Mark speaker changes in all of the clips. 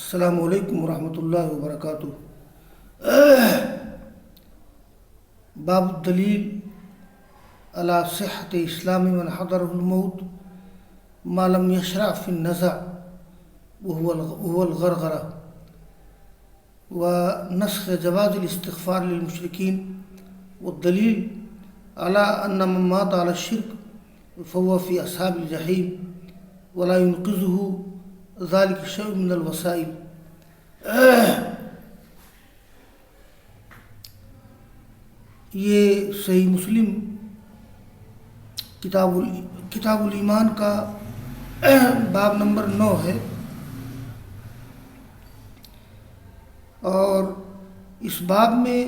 Speaker 1: السلام علیکم ورحمۃ اللہ وبرکاتہ۔ باب الدلیل علی صحت اسلام من حضر الموت ما لم یشرع فی النزع وهو الغرغرہ ونسخ جواز الاستغفار للمشرکین، والدلیل علی ان من مات علی الشرک فهو فی اصحاب الجحیم ولا ينقذه ذلك شيء من الوسائل۔ یہ صحیح مسلم کتاب الایمان کا باب نمبر 9 ہے، اور اس باب میں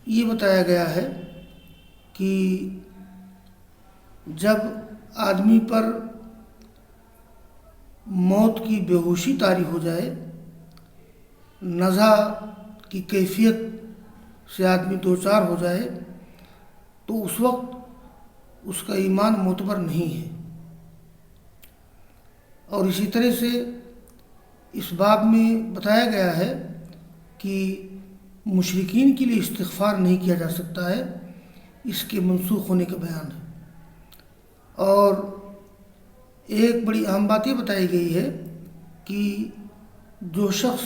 Speaker 1: یہ بتایا گیا ہے کہ جب آدمی پر موت کی بے ہوشی طاری ہو جائے، نزع کی کیفیت سے آدمی دوچار ہو جائے، تو اس وقت اس کا ایمان معتبر نہیں ہے۔ اور اسی طرح سے اس باب میں بتایا گیا ہے کہ مشرکین کے لیے استغفار نہیں کیا جا سکتا ہے، اس کے منسوخ ہونے کا بیان ہے۔ اور ایک بڑی اہم بات یہ بتائی گئی ہے کہ جو شخص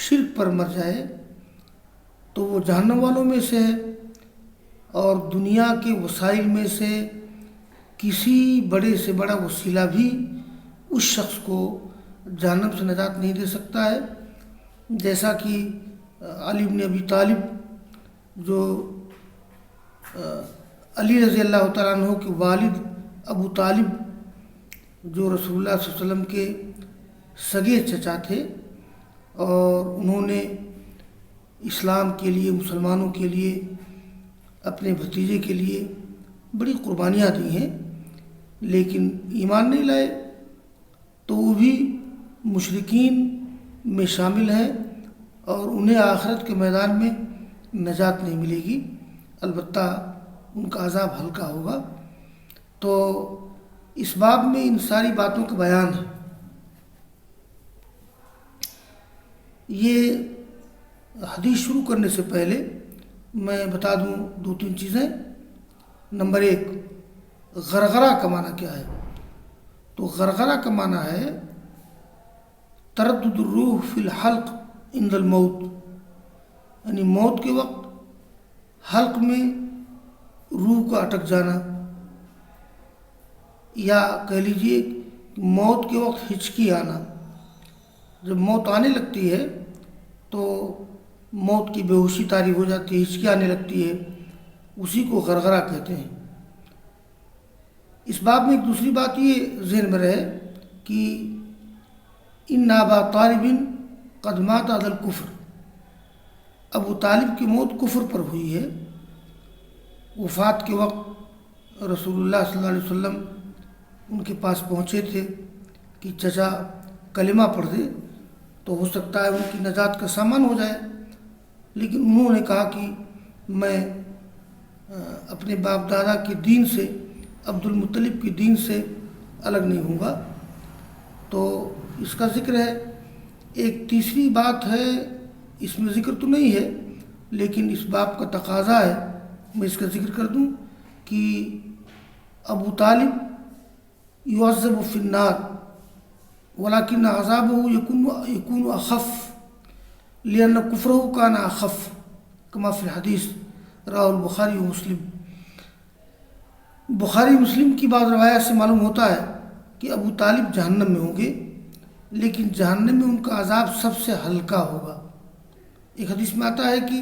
Speaker 1: شرک پر مر جائے تو وہ جہنم والوں میں سے ہے، اور دنیا کے وسائل میں سے کسی بڑے سے بڑا وسیلہ بھی اس شخص کو جہنم سے نجات نہیں دے سکتا ہے، جیسا کہ علی بن ابی طالب، جو علی رضی اللہ تعالیٰ عنہ کے والد ابو طالب، جو رسول اللہ صلی اللہ علیہ وسلم کے سگے چچا تھے، اور انہوں نے اسلام کے لیے، مسلمانوں کے لیے، اپنے بھتیجے کے لیے بڑی قربانیاں دی ہیں، لیکن ایمان نہیں لائے، تو وہ بھی مشرکین میں شامل ہیں، اور انہیں آخرت کے میدان میں نجات نہیں ملے گی، البتہ ان کا عذاب ہلکا ہوگا۔ تو اس باب میں ان ساری باتوں کا بیان ہے۔ یہ حدیث شروع کرنے سے پہلے میں بتا دوں 2-3 چیزیں۔ نمبر 1، غرغرہ کا معنی کیا ہے؟ تو غرغرہ کا معنی ہے تردد الروح فی الحلق عند الموت، یعنی موت کے وقت حلق میں روح کا اٹک جانا، یا کہہ لیجئے موت کے وقت ہچکی آنا۔ جب موت آنے لگتی ہے تو موت کی بے ہوشی طاری ہو جاتی ہے، ہچکی آنے لگتی ہے، اسی کو غرغرہ کہتے ہیں۔ اس باب میں ایک دوسری بات یہ ذہن میں رہے کہ ان ابا طالب قد مات علی الکفر، ابو طالب کی موت کفر پر ہوئی ہے۔ وفات کے وقت رسول اللہ صلی اللہ علیہ وسلم ان کے پاس پہنچے تھے کہ چچا کلمہ پڑھ دے تو ہو سکتا ہے ان کی نجات کا سامان ہو جائے، لیکن انہوں نے کہا کہ میں اپنے باپ دادا کے دین سے، عبد المطلب کے دین سے الگ نہیں ہوں گا۔ تو اس کا ذکر ہے۔ ایک تیسری بات ہے، اس میں ذکر تو نہیں ہے لیکن اس باب کا تقاضا ہے، میں اس کا ذکر کر دوں کہ ابو طالب يعذب في النار ولكن عذابه يكون أخف لأن كفره كان أخف كما في الحديث رواه البخاری ومسلم۔ بخاری مسلم کی بعض روایات سے معلوم ہوتا ہے کہ ابو طالب جہنم میں ہوں گے، لیکن جہنم میں ان کا عذاب سب سے ہلکا ہوگا۔ ایک حدیث میں آتا ہے کہ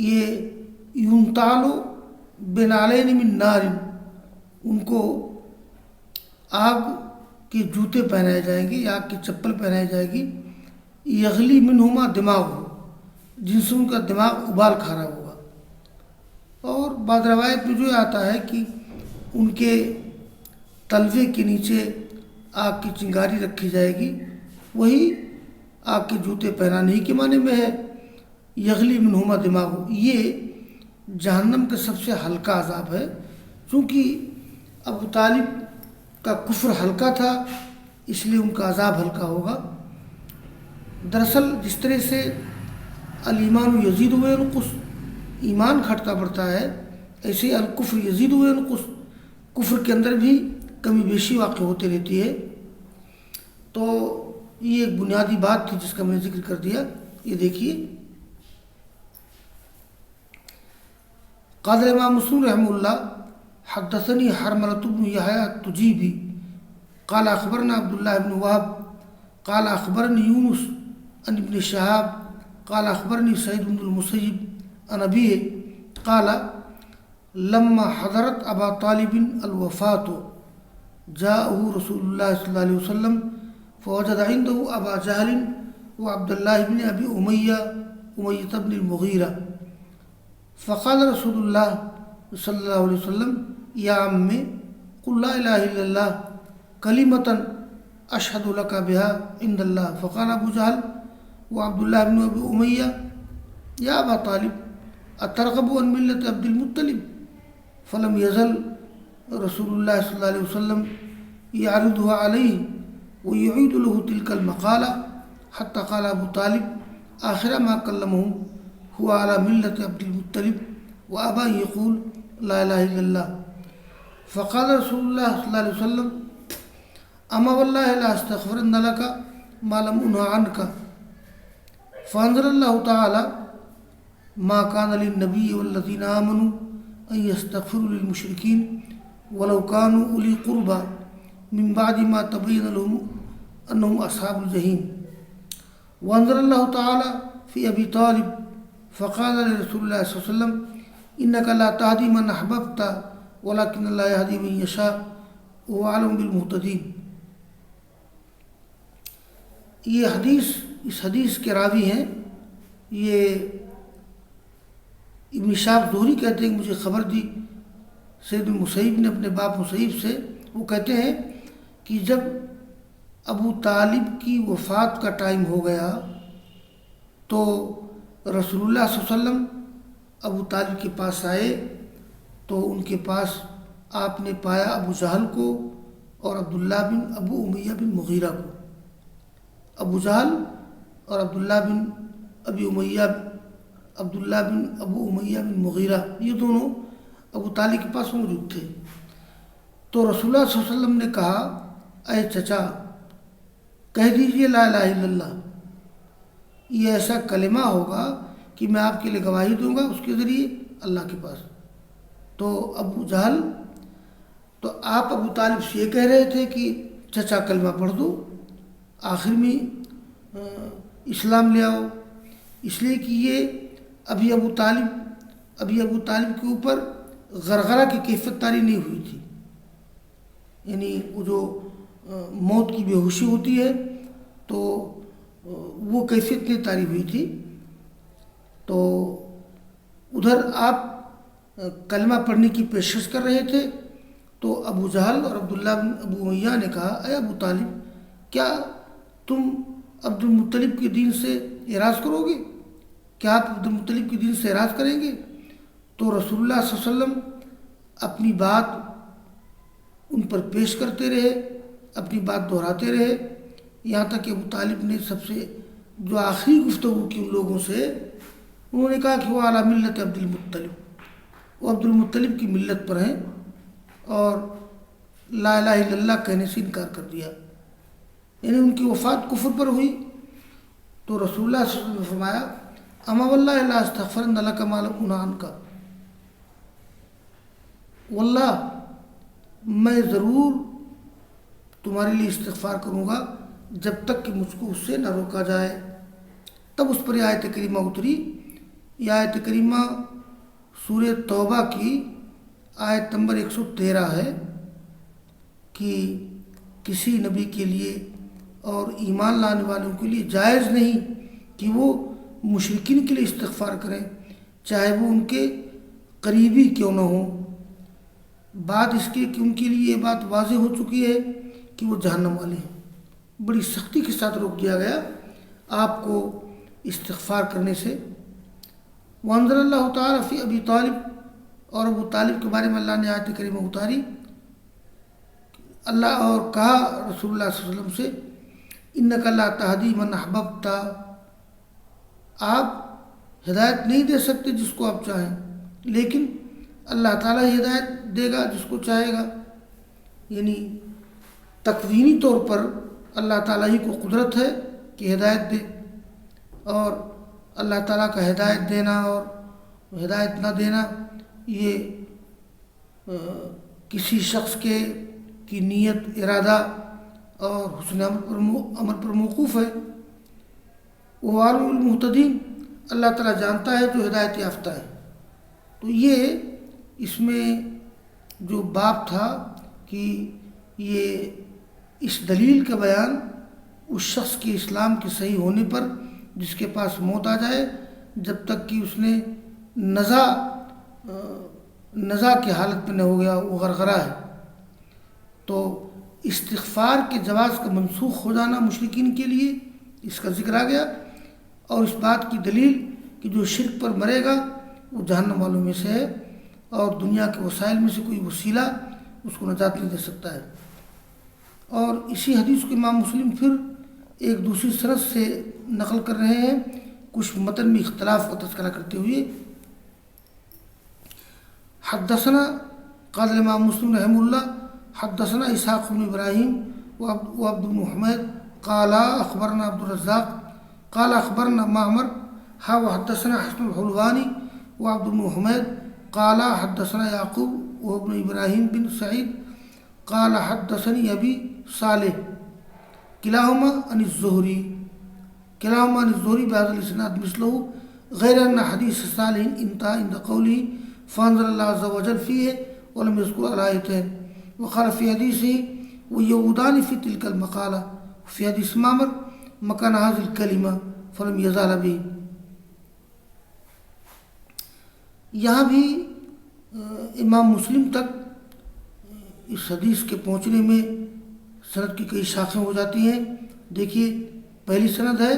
Speaker 1: یہ ينطال بنعلین من نار، ان کو آگ کے جوتے پہنائے جائیں گے یا آگ کی چپل پہنائی جائے گی، یغلی منہما دماغ ہو، جن سے ان کا دماغ ابال کھا رہا ہوگا۔ اور بعض روایت میں جو آتا ہے کہ ان کے تلوے کے نیچے آگ کی چنگاری رکھی جائے گی، وہی آگ کے جوتے پہنانے ہی کے معنی میں ہے، یغلی منہما دماغ ہو۔ یہ جہنم کا سب سے ہلکا عذاب ہے، چونکہ ابو طالب کا کفر ہلکا تھا اس لیے ان کا عذاب ہلکا ہوگا۔ دراصل جس طرح سے الایمان یزید و ینقص، ایمان گھٹتا بڑھتا ہے، ایسے ہی الکفر یزید و ینقص، کفر کے اندر بھی کمی بیشی واقع ہوتی رہتی ہے۔ تو یہ ایک بنیادی بات تھی جس کا میں نے ذکر کر دیا۔ یہ دیکھیے، قال امام مسلم رحمہ اللہ حدثني حرملة بن يحيى التجيبي قال اخبرنا عبد الله بن وهب قال اخبرني يونس عن ابن شهاب قال اخبرني سعيد بن المسيب عن ابيه قال لما حضرت ابا طالب الوفاة جاءه رسول الله صلى الله عليه وسلم فوجد عنده ابا جهل وعبد الله بن ابي امية بن المغيرة فقال رسول الله صلی اللہ علیہ وسلم یا عم قل لا الہ الا اللہ کلمۃ اشہد لک بها عند اللہ فقال ابو جہل وعبد اللہ بن ابی امیہ یا ابا طالب اترغب عن ملت عبد المطلب فلم یزل رسول اللہ صلی اللہ علیہ وسلم یعرضها علیہ ویعید له تلك المقالہ حتی قال ابو طالب آخر ما کلمه هو على ملت عبد المطلب وابا یقول لا الہ الا اللہ فقال رسول اللہ صلی اللہ علیہ وسلم اما واللہ لا استغفرن لک ما لم انہ عنک فانزل اللہ تعالی ما کان للنبی والذین آمنوا ان یستغفروا للمشرکین ولو کانوا اولی قربى من بعد ما تبین لهم انہم اصحاب الجحیم وانزل اللہ تعالی فی ابی طالب فقال لرسول اللہ صلی اللہ علیہ وسلم انک لا تہدی من احببت ولکن اللہ یہدی من یشاء وهو اعلم بالمہتدین۔ یہ حدیث، اس حدیث کے راوی ہیں یہ ابن شہاب زہری کہتے ہیں کہ مجھے خبر دی سید بن مسیب نے اپنے باپ مسیب سے۔ وہ کہتے ہیں کہ جب ابو طالب کی وفات کا ٹائم ہو گیا تو رسول اللہ صلی اللہ علیہ وسلم ابو طالب کے پاس آئے تو ان کے پاس آپ نے پایا ابو جہل کو اور عبداللہ بن ابو امیہ بن مغیرہ کو۔ ابو جہل اور عبداللہ بن ابو امیہ بن مغیرہ یہ دونوں ابو طالب کے پاس موجود تھے۔ تو رسول اللہ صلی اللہ علیہ وسلم نے کہا اے چچا کہہ دیجئے لا الہ الا اللہ، یہ ایسا کلمہ ہوگا کہ میں آپ کے لیے گواہی دوں گا اس کے ذریعے اللہ کے پاس۔ تو ابو جہل، تو آپ ابو طالب سے یہ کہہ رہے تھے کہ چچا کلمہ پڑھ دو، آخر میں اسلام لے آؤ، اس لیے کہ یہ ابھی ابو طالب کے اوپر غرغرہ کی کیفیت طاری نہیں ہوئی تھی، یعنی وہ جو موت کی بے ہوشی ہوتی ہے تو وہ کیفیت نہیں طاری ہوئی تھی۔ تو ادھر آپ کلمہ پڑھنے کی پیشکش کر رہے تھے تو ابو جہل اور عبداللہ بن ابو امیہ نے کہا اے ابو طالب کیا تم عبد المطلب کے دین سے اعراض کرو گے؟ کیا آپ عبد المطلب کے دین سے اعراض کریں گے؟ تو رسول اللہ صلی اللہ علیہ وسلم اپنی بات ان پر پیش کرتے رہے، اپنی بات دہراتے رہے، یہاں تک کہ ابو طالب نے سب سے جو آخری گفتگو کی ان لوگوں سے، انہوں نے کہا کہ وہ اعلیٰ ملت عبد المطلب، وہ عبد المطلب کی ملت پر ہیں اور لا الہ الا اللہ کہنے سے انکار کر دیا، یعنی ان کی وفات کفر پر ہوئی۔ تو رسول اللہ صلی اللہ علیہ وسلم نے فرمایا اما واللہ لا استغفرن لک ما لم انہ عنک، واللہ میں ضرور تمہارے لیے استغفار کروں گا جب تک کہ مجھ کو اس سے نہ روکا جائے۔ تب اس پر آیت کریمہ اتری، یہ آیت کریمہ سورہ توبہ کی آیت نمبر 113 ہے کہ کسی نبی کے لیے اور ایمان لانے والوں کے لیے جائز نہیں کہ وہ مشرکین کے لیے استغفار کریں، چاہے وہ ان کے قریبی کیوں نہ ہوں۔ بات اس کے کہ ان کے لیے یہ بات واضح ہو چکی ہے کہ وہ جہنم والے ہیں، بڑی سختی کے ساتھ روک دیا گیا آپ کو استغفار کرنے سے۔ وانزل اللہ تعالیٰ فی ابی طالب، اور ابو طالب کے بارے میں اللہ نے آیت کریمہ اتاری اللہ اور کہا رسول اللہ صلی اللہ علیہ وسلم سے انک لا تہدی من احببت، آپ ہدایت نہیں دے سکتے جس کو آپ چاہیں، لیکن اللہ تعالیٰ ہی ہدایت دے گا جس کو چاہے گا۔ یعنی تکوینی طور پر اللہ تعالیٰ ہی کو قدرت ہے کہ ہدایت دے، اور اللہ تعالیٰ کا ہدایت دینا اور ہدایت نہ دینا یہ کسی شخص کی نیت، ارادہ اور حسن عمل پر موقوف ہے۔ وہ عالم المہتدین، اللہ تعالیٰ جانتا ہے جو ہدایت یافتہ ہے۔ تو یہ اس میں جو باب تھا کہ یہ اس دلیل کا بیان اس شخص کے اسلام کے صحیح ہونے پر جس کے پاس موت آ جائے، جب تک کہ اس نے نزا کی حالت میں نہ ہو گیا، وہ غرغرہ ہے، تو استغفار کے جواز کا منسوخ ہو جانا مشرکین کے لیے اس کا ذکر آ گیا، اور اس بات کی دلیل کہ جو شرک پر مرے گا وہ جہنم والوں میں سے ہے، اور دنیا کے وسائل میں سے کوئی وسیلہ اس کو نجات نہیں دے سکتا ہے۔ اور اسی حدیث کو امام مسلم پھر ایک دوسری سند سے نقل کر رہے ہیں، کچھ متن میں اختلاف کا تذکرہ کرتے ہوئے۔ حدثنا قال امام مسلم رحمہ اللہ حدثنا اسحاق بن ابراہیم وعبد بن حمید قال اخبرنا عبد الرزاق قال اخبرنا معمر وحدثنا حسن الحلوانی وعبد بن حمید قال حدثنا یعقوب وابن ابراہیم بن سعید قال حدثني ابی صالح کلاہما عن الزہری بهذا الاسناد مثله غیر ان حدیث صالح انتهى عند قوله فانزل الله عز وجل فيه ولم يذكر الآيتين، وقال في حديثه ويعودان في تلك المقالة، في حديث معمر مكان هذه الكلمة فلم يزال به۔ یہاں بھی امام مسلم تک اس حدیث کے پہنچنے میں سند کی کئی شاخیں ہو جاتی ہیں۔ دیکھیے، پہلی سند ہے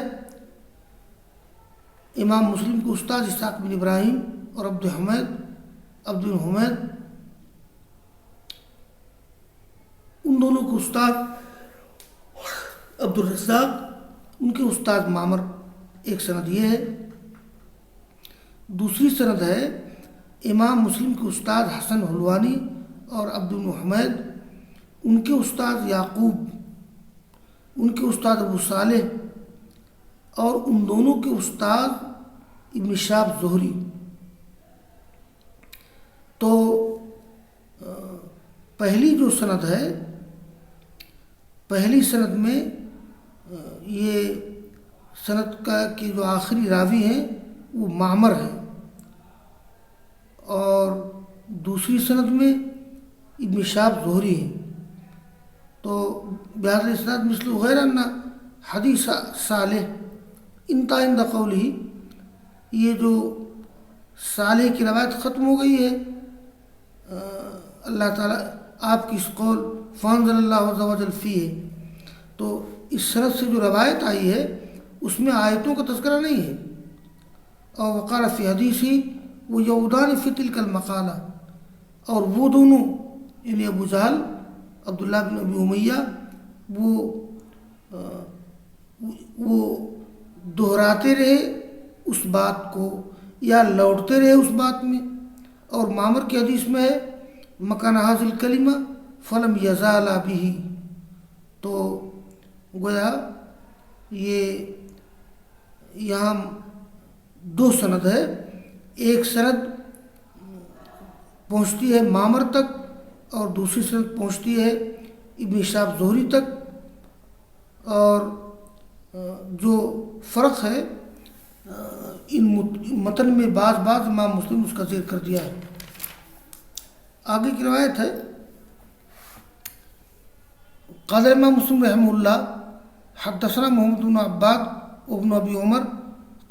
Speaker 1: امام مسلم کے استاد اسحاق بن ابراہیم اور عبد بن حمید، ان دونوں کے استاد عبد الرزاق، ان کے استاد معمر، ایک سند یہ ہے۔ دوسری سند ہے امام مسلم کے استاد حسن حلوانی اور عبد بن حمید، ان کے استاد یعقوب، ان کے استاد ابو صالح اور ان دونوں کے استاد ابن شہاب زہری۔ تو پہلی جو سند ہے، پہلی سند میں یہ سند کا کہ جو آخری راوی ہیں وہ معمر ہیں، اور دوسری سند میں ابن شہاب زہری ہیں۔ تو بہذا الاسناد مثل غیر ان حدیث صالح انتہا عند قولہ، یہ جو صالح کی روایت ختم ہو گئی ہے اللہ تعالیٰ آپ کی اس قول فانزل اللہ عز وجل فیہ، تو اس سند سے جو روایت آئی ہے اس میں آیتوں کا تذکرہ نہیں ہے۔ اور وقال فی حدیثی وہ یعودان فی تلک المقالہ، اور وہ دونوں یعنی ابو جہل عبداللہ بن ابی امیہ وہ دہراتے رہے اس بات کو یا لوٹتے رہے اس بات میں۔ اور معمر کی حدیث میں ہے مکان حاصل کلمہ فلم یزال بھی، تو گویا یہ یہاں دو سند ہے، ایک سند پہنچتی ہے معمر تک اور دوسری سند پہنچتی ہے ابن شہاب زہری تک، اور جو فرق ہے ان متن میں بعض امام مسلم اس کا ذکر کر دیا ہے۔ آگے کی روایت ہے قال امام مسلم رحمہ اللہ حدثنا محمد بن عباد وابن ابی عمر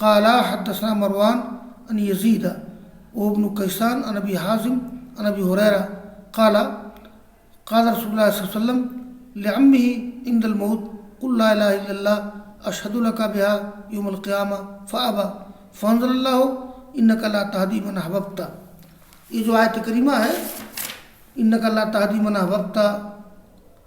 Speaker 1: قال حدثنا مروان عن یزید وابن کیسان عن ابی حازم عن ابی ہریرہ قال قال رسول اللہ صلی اللہ علیہ وسلم لعمه عند الموت قل لا الہ الا اللہ اشہد لک بها یوم القیامہ فابى فانزل اللہ انک لا تہدی من احببت۔ یہ جو آیت کریمہ ہے انک لا تہدی من احببت،